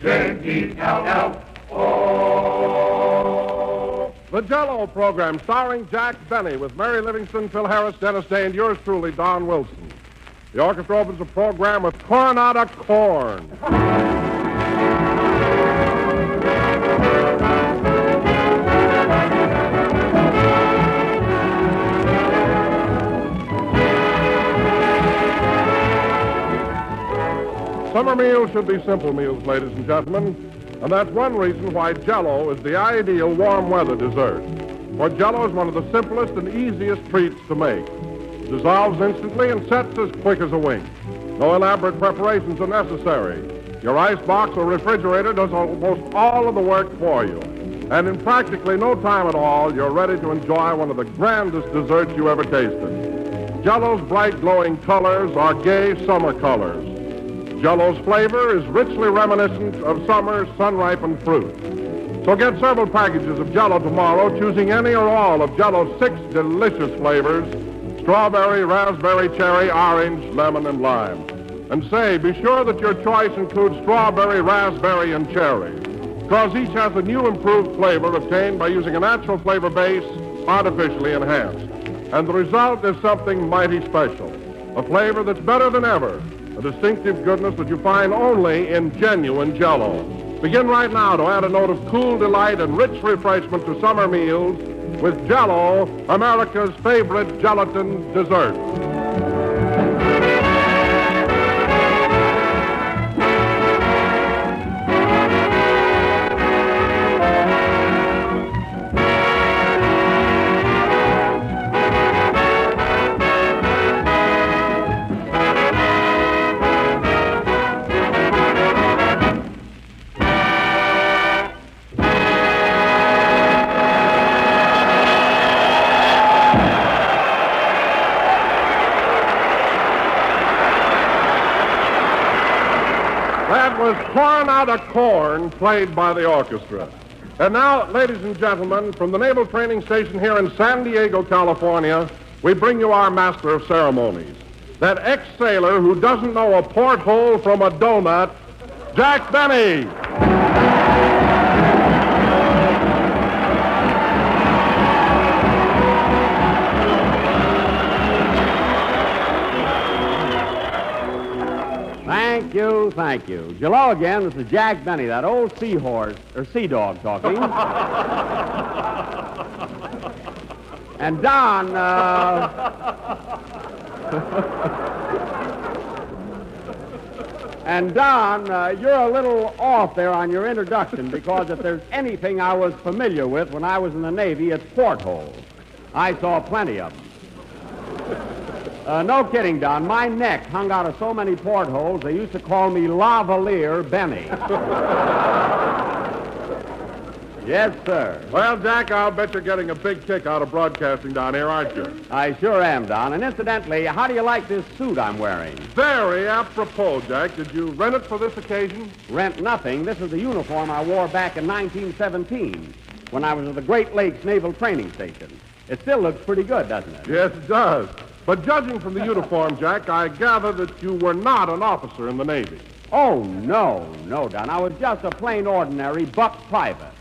J-E-L-L-O. The Jell-O program starring Jack Benny with Mary Livingston, Phil Harris, Dennis Day, and yours truly, Don Wilson. The orchestra opens the program with Coronata Corn. Summer meals should be simple meals, ladies and gentlemen, and that's one reason why Jell-O is the ideal warm weather dessert. For Jell-O is one of the simplest and easiest treats to make. It dissolves instantly and sets as quick as a wink. No elaborate preparations are necessary. Your icebox or refrigerator does almost all of the work for you. And in practically no time at all, you're ready to enjoy one of the grandest desserts you ever tasted. Jell-O's bright glowing colors are gay summer colors. Jell-O's flavor is richly reminiscent of summer's sun-ripened fruit. So get several packages of Jell-O tomorrow, choosing any or all of Jell-O's 6 delicious flavors: strawberry, raspberry, cherry, orange, lemon, and lime. And say, be sure that your choice includes strawberry, raspberry, and cherry, because each has a new improved flavor obtained by using a natural flavor base artificially enhanced. And the result is something mighty special, a flavor that's better than ever, a distinctive goodness that you find only in genuine Jell-O. Begin right now to add a note of cool delight and rich refreshment to summer meals with Jell-O, America's favorite gelatin dessert. Coronata Corn, played by the orchestra. And now, ladies and gentlemen, from the Naval Training Station here in San Diego, California, we bring you our master of ceremonies, that ex-sailor who doesn't know a porthole from a donut, Jack Benny. Thank you. Hello again. This is Jack Benny, that old seahorse, or sea dog talking. And Don, you're a little off there on your introduction, because if there's anything I was familiar with when I was in the Navy, it's portholes. I saw plenty of them. No kidding, Don. My neck hung out of so many portholes, they used to call me Lavalier Benny. Yes, sir. Well, Jack, I'll bet you're getting a big kick out of broadcasting down here, aren't you? I sure am, Don. And incidentally, how do you like this suit I'm wearing? Very apropos, Jack. Did you rent it for this occasion? Rent nothing. This is the uniform I wore back in 1917 when I was at the Great Lakes Naval Training Station. It still looks pretty good, doesn't it? Yes, it does. But judging from the uniform, Jack, I gather that you were not an officer in the Navy. Oh, no, Don. I was just a plain ordinary buck private.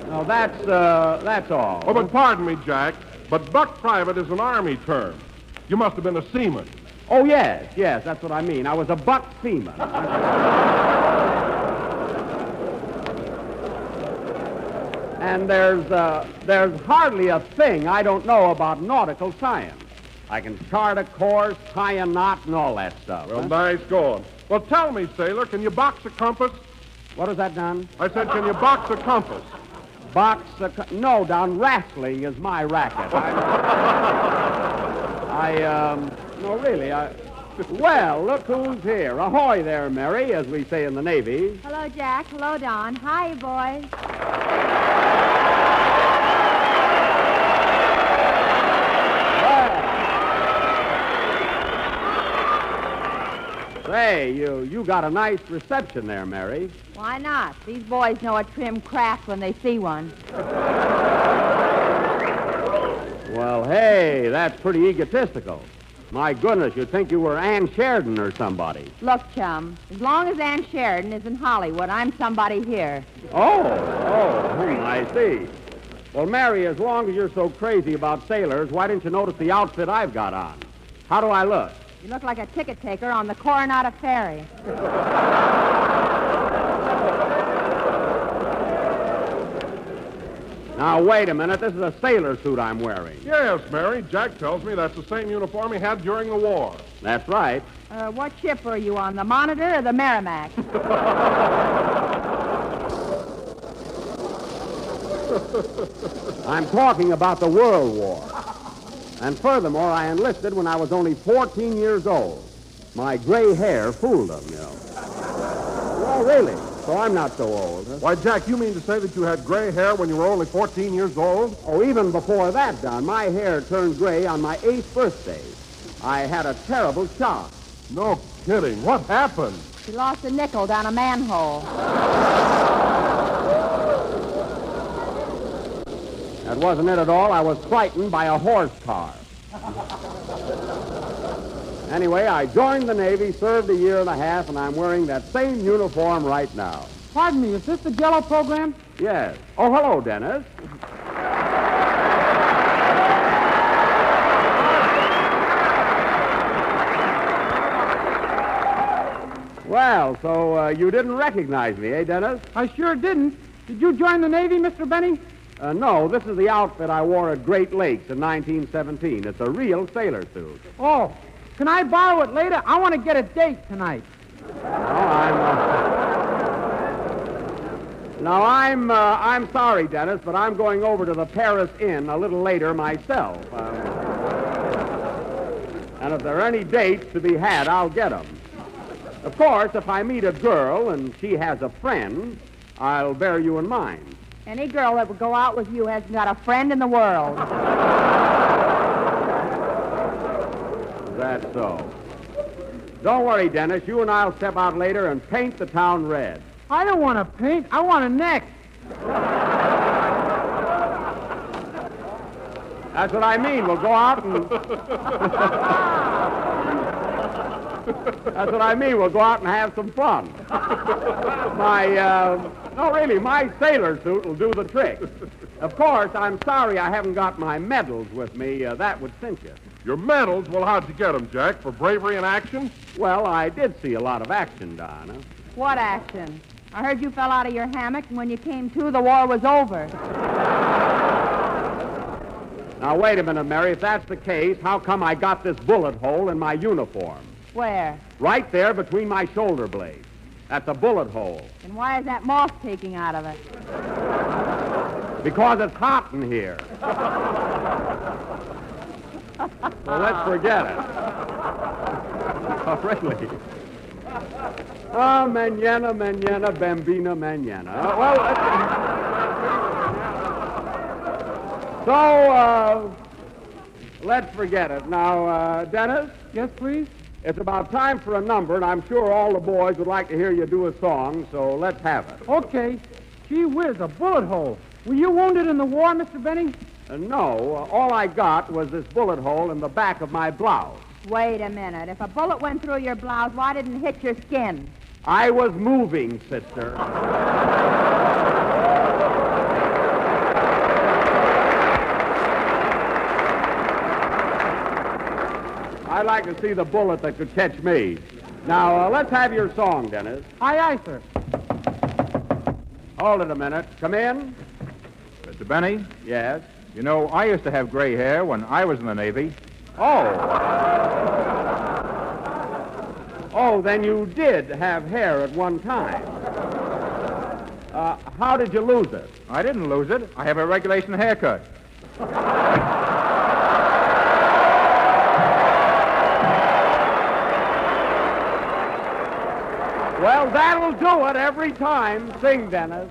No, that's all. Oh, but pardon me, Jack, but buck private is an Army term. You must have been a seaman. Oh, yes, that's what I mean. I was a buck seaman. And there's hardly a thing I don't know about nautical science. I can chart a course, tie a knot, and all that stuff. Well, nice going. Well, tell me, sailor, can you box a compass? What is that, Don? I said, can you box a compass? No, Don, wrestling is my racket. No, really, Well, look who's here. Ahoy there, Mary, as we say in the Navy. Hello, Jack. Hello, Don. Hi, boys. Say, you got a nice reception there, Mary. Why not? These boys know a trim craft when they see one. Well, hey, that's pretty egotistical. My goodness, you'd think you were Ann Sheridan or somebody. Look, chum, as long as Ann Sheridan is in Hollywood, I'm somebody here. I see. Well, Mary, as long as you're so crazy about sailors, why didn't you notice the outfit I've got on? How do I look? You look like a ticket taker on the Coronado Ferry. Now, wait a minute. This is a sailor suit I'm wearing. Yes, Mary. Jack tells me that's the same uniform he had during the war. That's right. What ship are you on, the Monitor or the Merrimack? I'm talking about the World War. And furthermore, I enlisted when I was only 14 years old. My gray hair fooled them, you know. Well, really. So I'm not so old. Huh? Why, Jack, you mean to say that you had gray hair when you were only 14 years old? Oh, even before that, Don, my hair turned gray on my 8th birthday. I had a terrible shock. No kidding. What happened? She lost a nickel down a manhole. That wasn't it at all. I was frightened by a horse car. Anyway, I joined the Navy, served a year and a half, and I'm wearing that same uniform right now. Pardon me, is this the Jello program? Yes. Oh, hello, Dennis. Well, so you didn't recognize me, eh, Dennis? I sure didn't. Did you join the Navy, Mr. Benny? No, this is the outfit I wore at Great Lakes in 1917. It's a real sailor suit. Oh, can I borrow it later? I want to get a date tonight. I'm sorry, Dennis, but I'm going over to the Paris Inn a little later myself. And if there are any dates to be had, I'll get them. Of course, if I meet a girl and she has a friend, I'll bear you in mind. Any girl that would go out with you hasn't got a friend in the world. That's so. Don't worry, Dennis. You and I'll step out later and paint the town red. I don't want to paint. I want a neck. That's what I mean. We'll go out and... That's what I mean. We'll go out and have some fun. My sailor suit will do the trick. Of course, I'm sorry I haven't got my medals with me. That would cinch you. Your medals? Well, how'd you get them, Jack? For bravery in action? Well, I did see a lot of action, Donna. What action? I heard you fell out of your hammock, and when you came to, the war was over. Now, wait a minute, Mary. If that's the case, how come I got this bullet hole in my uniform? Where? Right there between my shoulder blades. That's a bullet hole. And why is that moth taking out of it? Because it's hot in here. So let's forget it. Oh, really? Oh, manana, manana, bambina, manana. Let's forget it. Now, Dennis? Yes, please? It's about time for a number, and I'm sure all the boys would like to hear you do a song, so let's have it. Okay. Gee whiz, a bullet hole. Were you wounded in the war, Mr. Benny? No, all I got was this bullet hole in the back of my blouse. Wait a minute. If a bullet went through your blouse, why didn't it hit your skin? I was moving, sister. I'd like to see the bullet that could catch me. Now, let's have your song, Dennis. Aye, aye, sir. Hold it a minute. Come in. Mr. Benny, Yes. you know, I used to have gray hair when I was in the Navy. Oh, then you did have hair at one time. How did you lose it? I didn't lose it. I have a regulation haircut. Well, that'll do it every time. Sing, Dennis.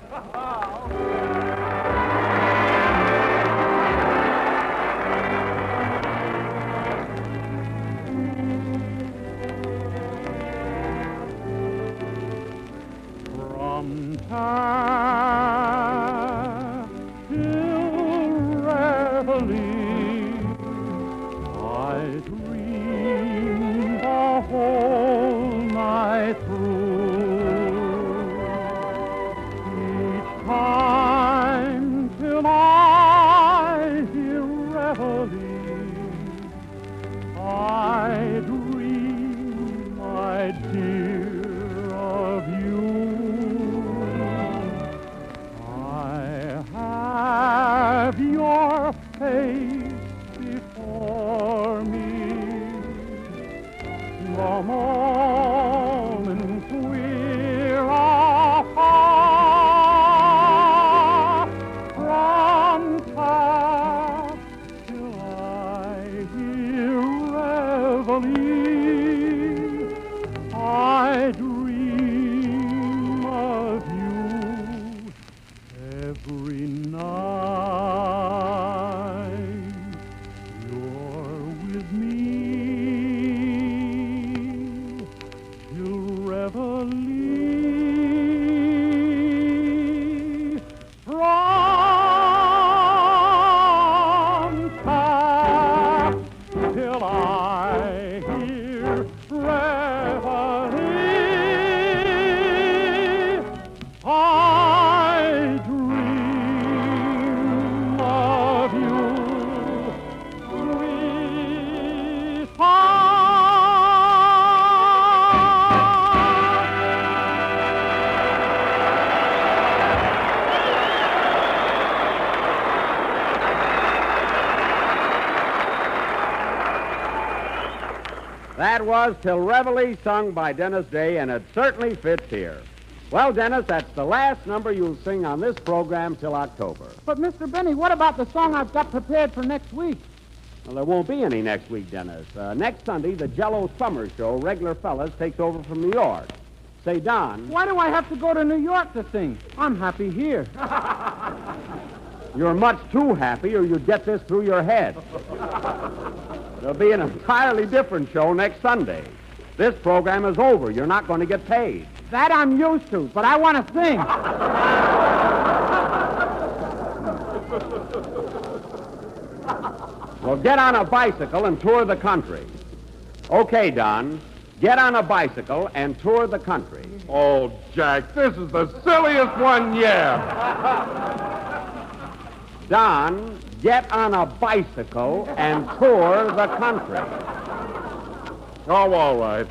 From time till reveille, I dream dear, of you. I have your face before me. The moment we're apart from top till I hear reveille, I dream of you every night. You're with me till reveille from top till I hear reveille. I dream of you, sweetheart. That was Till Reveille, sung by Dennis Day, and it certainly fits here. Well, Dennis, that's the last number you'll sing on this program till October. But, Mr. Benny, what about the song I've got prepared for next week? Well, there won't be any next week, Dennis. Next Sunday, the Jell-O Summer Show, Regular Fellas, takes over from New York. Say, Don, Why do I have to go to New York to sing? I'm happy here. you're much too happy or you'd get this through your head. There'll be an entirely different show next Sunday. This program is over. You're not going to get paid. That I'm used to, but I want to sing. Well, get on a bicycle and tour the country. Okay, Don, get on a bicycle and tour the country. Oh, Jack, this is the silliest one yet. Don, get on a bicycle and tour the country. Oh, all right.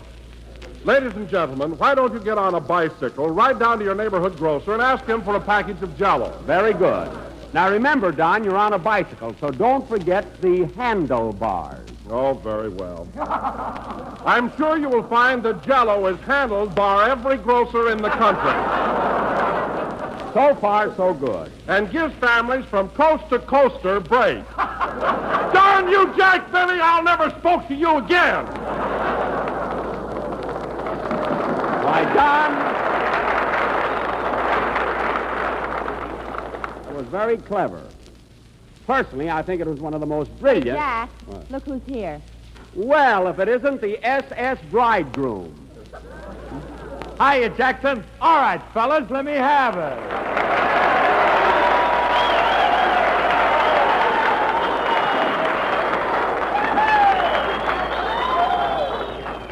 Ladies and gentlemen, why don't you get on a bicycle, ride down to your neighborhood grocer, and ask him for a package of Jell-O? Very good. Now, remember, Don, you're on a bicycle, so don't forget the handlebars. Oh, very well. I'm sure you will find that Jell-O is handled by every grocer in the country. So far, so good. And gives families from coast to coaster breaks. Darn you, Jack Benny, I'll never spoke to you again. Why, Don, it was very clever. Personally, I think it was one of the most brilliant. Jack, What? look who's here. Well, if it isn't the SS Bridegroom. Hiya, Jackson. All right, fellas, let me have it.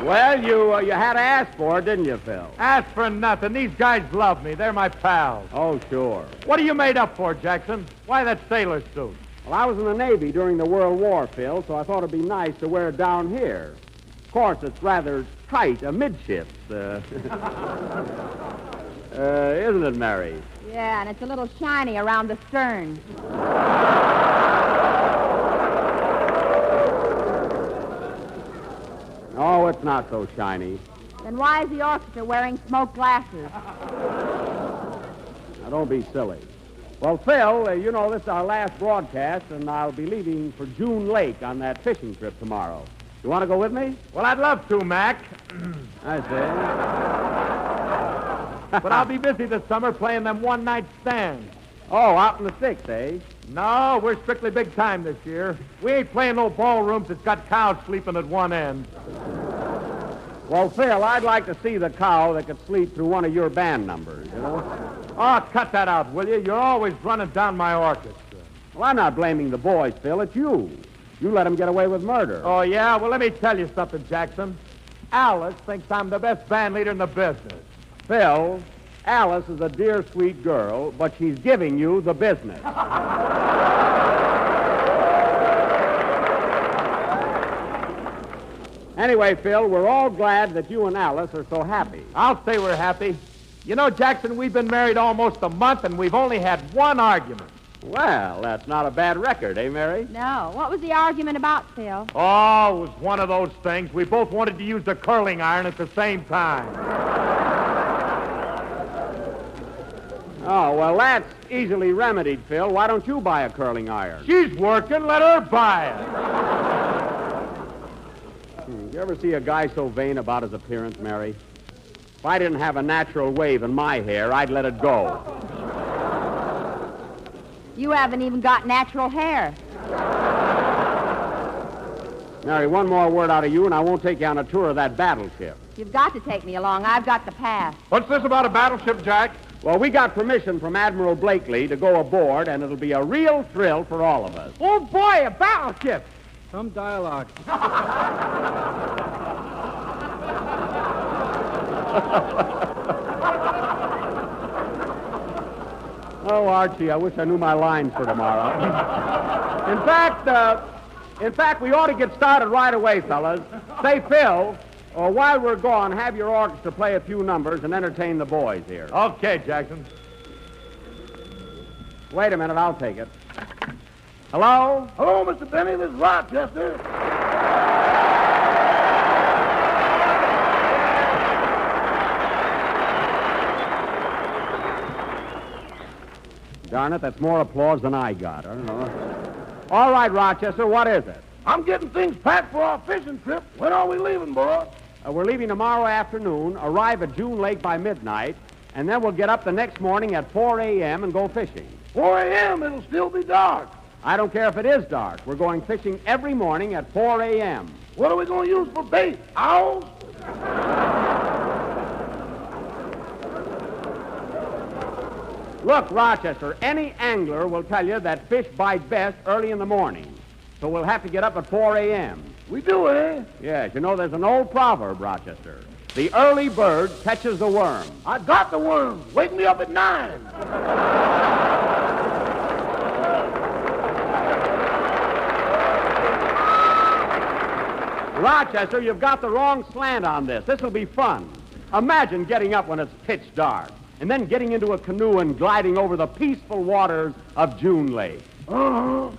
Well, you had to ask for it, didn't you, Phil? Ask for nothing. These guys love me. They're my pals. Oh, sure. What are you made up for, Jackson? Why that sailor suit? Well, I was in the Navy during the World War, Phil, so I thought it'd be nice to wear it down here. Of course, it's rather tight amidships. Isn't it, Mary? Yeah, and it's a little shiny around the stern. Oh, it's not so shiny. Then why is the orchestra wearing smoke glasses? Now, don't be silly. Well, Phil, you know this is our last broadcast, and I'll be leaving for June Lake on that fishing trip tomorrow. You want to go with me? Well, I'd love to, Mac. I see. But I'll be busy this summer playing them one-night stands. Oh, out in the sticks, eh? No, we're strictly big time this year. We ain't playing no ballrooms that's got cows sleeping at one end. Well, Phil, I'd like to see the cow that could sleep through one of your band numbers, you know? Oh, cut that out, will you? You're always running down my orchestra. Well, I'm not blaming the boys, Phil. It's you. You let them get away with murder. Oh, yeah? Well, let me tell you something, Jackson. Alice thinks I'm the best band leader in the business. Phil, Alice is a dear, sweet girl, but she's giving you the business. Anyway, Phil, we're all glad that you and Alice are so happy. I'll say we're happy. You know, Jackson, we've been married almost a month, and we've only had one argument. Well, that's not a bad record, eh, Mary? No. What was the argument about, Phil? Oh, it was one of those things. We both wanted to use the curling iron at the same time. Oh, well, that's easily remedied, Phil. Why don't you buy a curling iron? She's working. Let her buy it. You ever see a guy so vain about his appearance, Mary? If I didn't have a natural wave in my hair, I'd let it go. You haven't even got natural hair. Mary, one more word out of you, and I won't take you on a tour of that battleship. You've got to take me along. I've got the pass. What's this about a battleship, Jack? Well, we got permission from Admiral Blakely to go aboard, and it'll be a real thrill for all of us. Oh, boy, a battleship. Some dialogue. Oh, Archie, I wish I knew my lines for tomorrow. In fact, we ought to get started right away, fellas. Say, Phil, or while we're gone, have your orchestra play a few numbers and entertain the boys here. Okay, Jackson. Wait a minute, I'll take it. Hello? Hello, Mr. Benny. This is Rochester. Darn it, that's more applause than I got. I don't know. All right, Rochester, what is it? I'm getting things packed for our fishing trip. When are we leaving, boy? We're leaving tomorrow afternoon, arrive at June Lake by midnight, and then we'll get up the next morning at 4 a.m. and go fishing. 4 a.m., it'll still be dark. I don't care if it is dark. We're going fishing every morning at 4 a.m. What are we going to use for bait? Owls? Look, Rochester, any angler will tell you that fish bite best early in the morning. So we'll have to get up at 4 a.m. We do, eh? Yes, you know, there's an old proverb, Rochester. The early bird catches the worm. I got the worm. Wake me up at 9. Rochester, you've got the wrong slant on this. This'll be fun. Imagine getting up when it's pitch dark, and then getting into a canoe and gliding over the peaceful waters of June Lake. Uh-huh.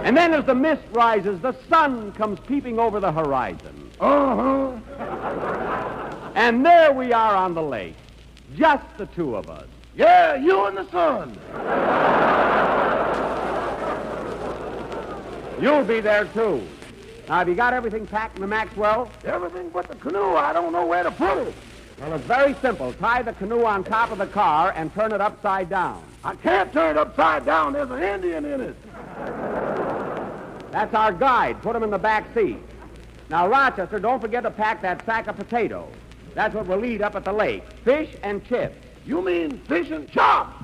And then as the mist rises, the sun comes peeping over the horizon. Uh-huh. And there we are on the lake, just the two of us. Yeah, you and the sun. You'll be there, too. Now, have you got everything packed in the Maxwell? Everything but the canoe. I don't know where to put it. Well, it's very simple. Tie the canoe on top of the car and turn it upside down. I can't turn it upside down. There's an Indian in it. That's our guide. Put him in the back seat. Now, Rochester, don't forget to pack that sack of potatoes. That's what we'll eat up at the lake. Fish and chips. You mean fish and chops?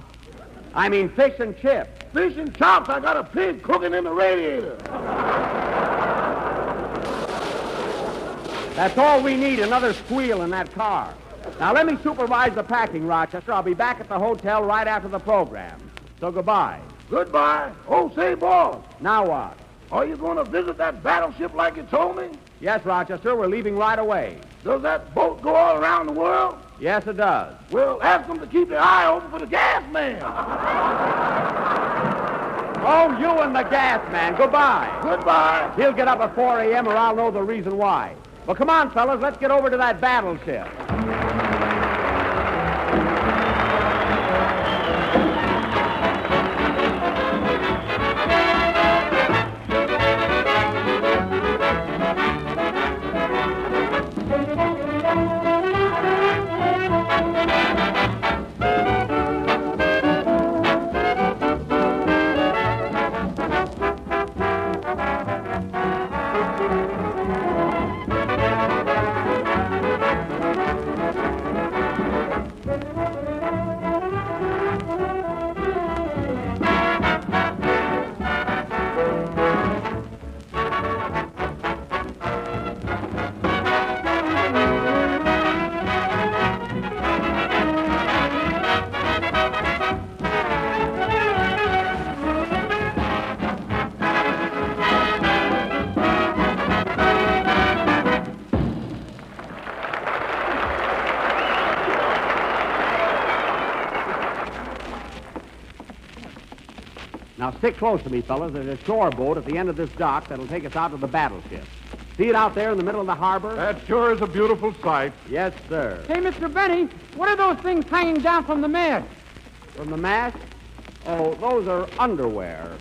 I mean fish and chips. Fish and chops? I got a pig cooking in the radiator. That's all we need, another squeal in that car. Now, let me supervise the packing, Rochester. I'll be back at the hotel right after the program. So goodbye. Goodbye. Oh, say, boss, Now what? are you going to visit that battleship like you told me? Yes, Rochester, we're leaving right away. Does that boat go all around the world? Yes, it does. Well, ask them to keep their eye open for the gas man. Oh, you and the gas man. Goodbye. Goodbye. He'll get up at 4 a.m. or I'll know the reason why. Well, come on, fellas. Let's get over to that battleship. Now, stick close to me, fellas. There's a shore boat at the end of this dock that'll take us out to the battleship. See it out there in the middle of the harbor? That sure is a beautiful sight. Yes, sir. Hey, Mr. Benny, what are those things hanging down from the mast? From the mast? Oh, those are underwear.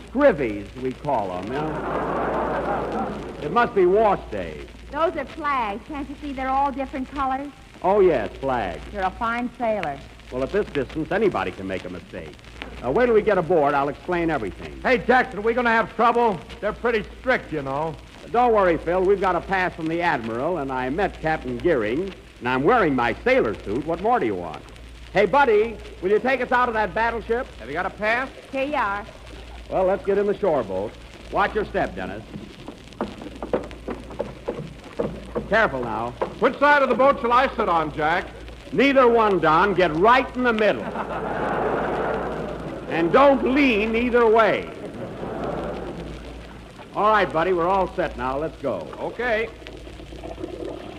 Scrivies, we call them, you know? It must be wash day. Those are flags. Can't you see they're all different colors? Oh, yes, flags. You're a fine sailor. Well, at this distance, anybody can make a mistake. Wait till we get aboard. I'll explain everything. Hey, Jackson, are we going to have trouble? They're pretty strict, you know. Don't worry, Phil. We've got a pass from the Admiral, and I met Captain Gearing, and I'm wearing my sailor suit. What more do you want? Hey, buddy, will you take us out of that battleship? Have you got a pass? Here you are. Well, let's get in the shore boat. Watch your step, Dennis. Careful now. Which side of the boat shall I sit on, Jack? Neither one, Don. Get right in the middle. And don't lean either way. All right, buddy, we're all set now. Let's go. Okay.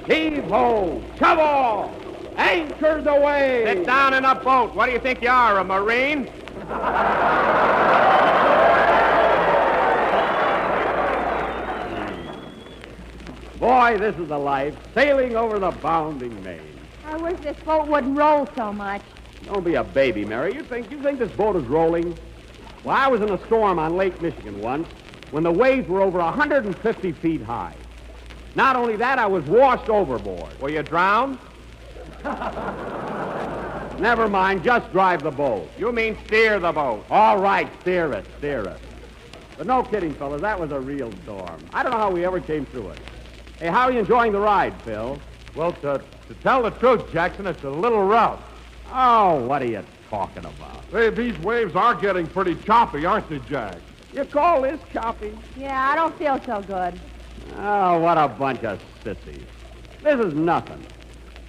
Heave-ho! Shove all! Anchors away! Sit down in a boat. What do you think you are, a Marine? Boy, this is the life, sailing over the bounding main. I wish this boat wouldn't roll so much. Don't be a baby, Mary. You think this boat is rolling? Well, I was in a storm on Lake Michigan once when the waves were over 150 feet high. Not only that, I was washed overboard. Were you drowned? Never mind, just drive the boat. You mean steer the boat. All right, steer it. But no kidding, fellas, that was a real storm. I don't know how we ever came through it. Hey, how are you enjoying the ride, Phil? Well, to tell the truth, Jackson, it's a little rough. Oh, what are you talking about? Hey, these waves are getting pretty choppy, aren't they, Jack? You call this choppy? Yeah, I don't feel so good. Oh, what a bunch of sissies. This is nothing.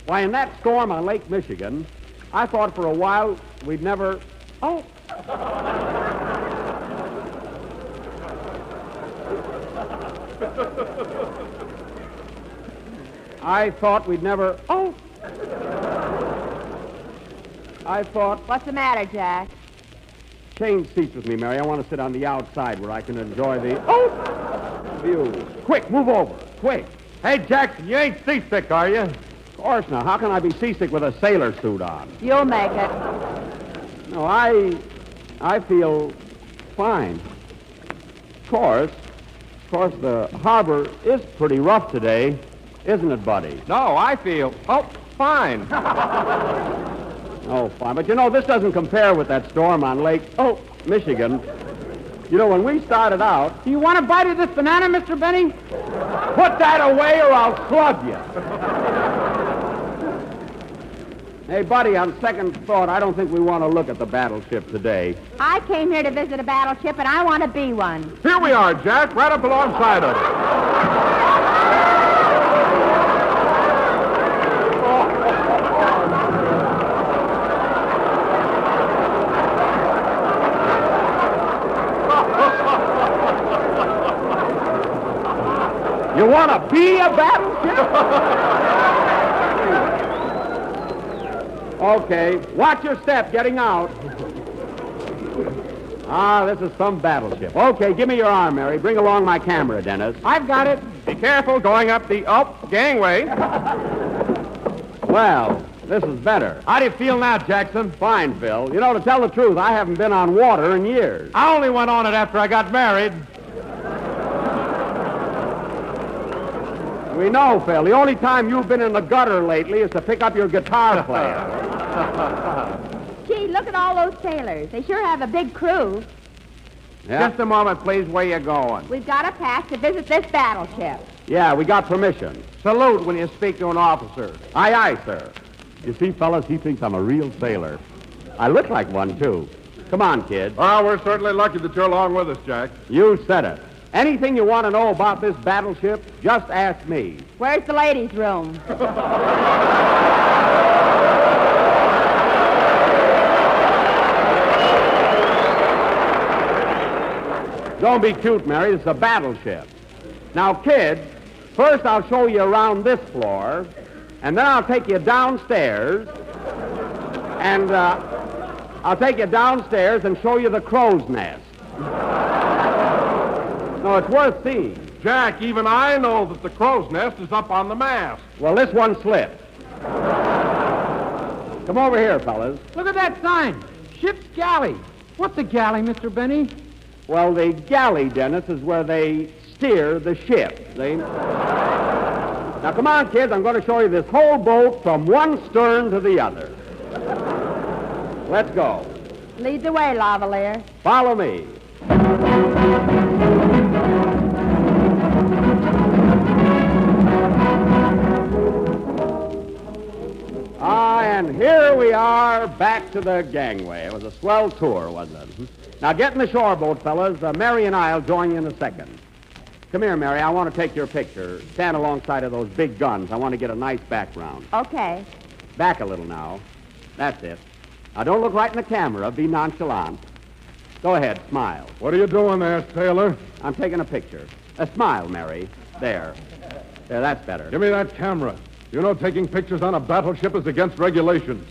Why, in that storm on Lake Michigan, I thought for a while we'd never... Oh. I thought we'd never... Oh. I thought... What's the matter, Jack? Change seats with me, Mary. I want to sit on the outside where I can enjoy the... view. Quick, move over. Quick. Hey, Jackson, you ain't seasick, are you? Of course not. How can I be seasick with a sailor suit on? You'll make it. No, I feel fine. Of course, the harbor is pretty rough today, isn't it, buddy? No, I feel... Oh, fine. Oh, fine. But, you know, this doesn't compare with that storm on Lake... Michigan. You know, when we started out... Do you want a bite of this banana, Mr. Benny? Put that away or I'll slug you. Hey, buddy, on second thought, I don't think we want to look at the battleship today. I came here to visit a battleship, and I want to be one. Here we are, Jack, right up alongside of it. You want to be a battleship? Okay, watch your step getting out. This is some battleship. Okay, give me your arm, Mary. Bring along my camera, Dennis. I've got it. Be careful going up the gangway. Well, this is better. How do you feel now, Jackson? Fine, Phil. You know, to tell the truth, I haven't been on water in years. I only went on it after I got married. We know, Phil. The only time you've been in the gutter lately is to pick up your guitar player. Gee, look at all those sailors. They sure have a big crew. Yeah? Just a moment, please. Where you going? We've got a pass to visit this battleship. Yeah, we got permission. Salute when you speak to an officer. Aye, aye, sir. You see, fellas, he thinks I'm a real sailor. I look like one, too. Come on, kid. Well, we're certainly lucky that you're along with us, Jack. You said it. Anything you want to know about this battleship, just ask me. Where's the ladies' room? Don't be cute, Mary. It's a battleship. Now, kids, first I'll show you around this floor, and then I'll take you downstairs, and, I'll take you downstairs and show you the crow's nest. No, it's worth seeing. Jack, even I know that the crow's nest is up on the mast. Well, this one slipped. Come over here, fellas. Look at that sign. Ship's galley. What's a galley, Mr. Benny? Well, the galley, Dennis, is where they steer the ship, see? Now, come on, kids. I'm going to show you this whole boat from one stern to the other. Let's go. Lead the way, Lavalier. Follow me. And here we are back to the gangway. It was a swell tour, wasn't it? Now, get in the shore boat, fellas. Mary and I'll join you in a second. Come here, Mary. I want to take your picture. Stand alongside of those big guns. I want to get a nice background. Okay. Back a little now. That's it. Now, don't look right in the camera. Be nonchalant. Go ahead. Smile. What are you doing there, sailor? I'm taking a picture. Smile, Mary. There. There, that's better. Give me that camera. You know taking pictures on a battleship is against regulations.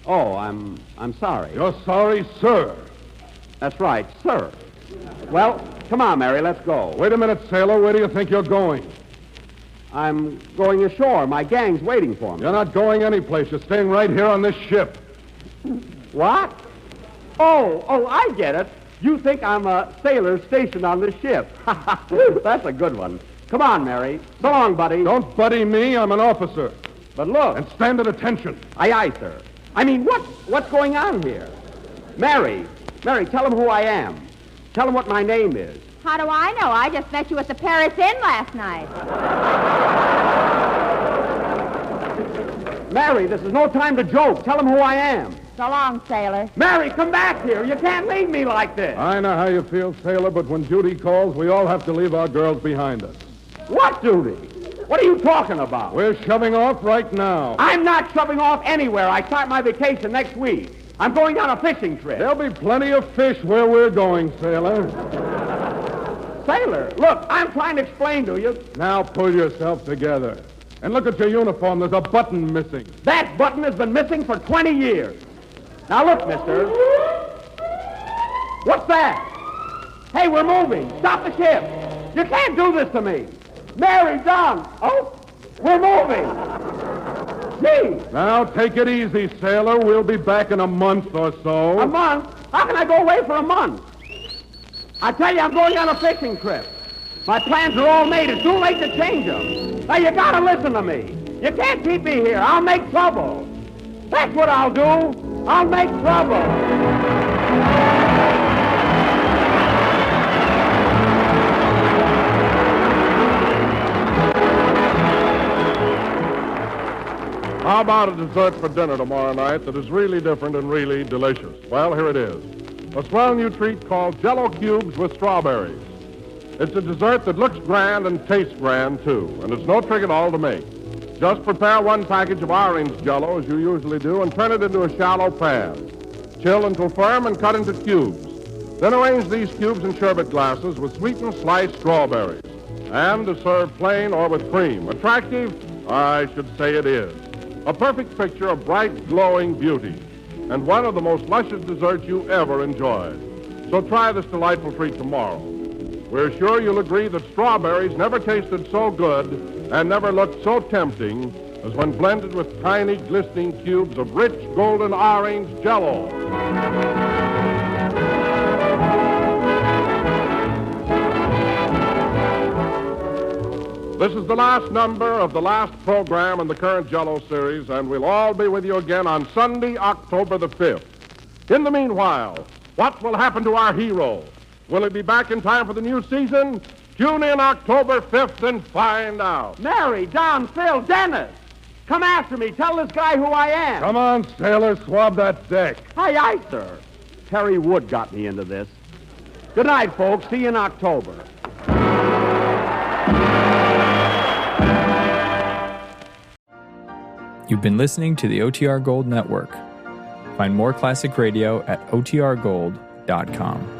Oh, I'm sorry. You're sorry, sir. That's right, sir. Well, come on, Mary, let's go. Wait a minute, sailor. Where do you think you're going? I'm going ashore. My gang's waiting for me. You're not going anyplace. You're staying right here on this ship. What? Oh, I get it. You think I'm a sailor stationed on this ship. That's a good one. Come on, Mary. So long, buddy. Don't buddy me. I'm an officer. But look. And stand at attention. Aye, sir. I mean, what's going on here? Mary, tell him who I am. Tell him what my name is. How do I know? I just met you at the Paris Inn last night. Mary, this is no time to joke. Tell him who I am. So long, sailor. Mary, come back here. You can't leave me like this. I know how you feel, sailor, but when duty calls, we all have to leave our girls behind us. What duty? What are you talking about? We're shoving off right now. I'm not shoving off anywhere. I start my vacation next week. I'm going on a fishing trip. There'll be plenty of fish where we're going, sailor. Sailor, look, I'm trying to explain to you. Now pull yourself together. And look at your uniform. There's a button missing. That button has been missing for 20 years. Now look, mister. What's that? Hey, we're moving. Stop the ship. You can't do this to me. Mary, Don. Oh, we're moving. Gee. Now take it easy, sailor. We'll be back in a month or so. A month? How can I go away for a month? I tell you, I'm going on a fishing trip. My plans are all made. It's too late to change them. Now, you gotta listen to me. You can't keep me here. I'll make trouble. That's what I'll do. I'll make trouble. How about a dessert for dinner tomorrow night that is really different and really delicious? Well, here it is. A swell new treat called Jell-O Cubes with strawberries. It's a dessert that looks grand and tastes grand, too, and it's no trick at all to make. Just prepare one package of orange Jell-O, as you usually do, and turn it into a shallow pan. Chill until firm and cut into cubes. Then arrange these cubes in sherbet glasses with sweetened sliced strawberries. And to serve plain or with cream. Attractive? I should say it is. A perfect picture of bright, glowing beauty. And one of the most luscious desserts you ever enjoyed. So try this delightful treat tomorrow. We're sure you'll agree that strawberries never tasted so good and never looked so tempting as when blended with tiny, glistening cubes of rich, golden orange Jell-O. This is the last number of the last program in the current Jell-O series, and we'll all be with you again on Sunday, October the 5th. In the meanwhile, what will happen to our hero? Will he be back in time for the new season? Tune in October 5th and find out. Mary, Don, Phil, Dennis. Come after me. Tell this guy who I am. Come on, sailor. Swab that deck. Aye, sir. Terry Wood got me into this. Good night, folks. See you in October. You've been listening to the OTR Gold Network. Find more classic radio at otrgold.com.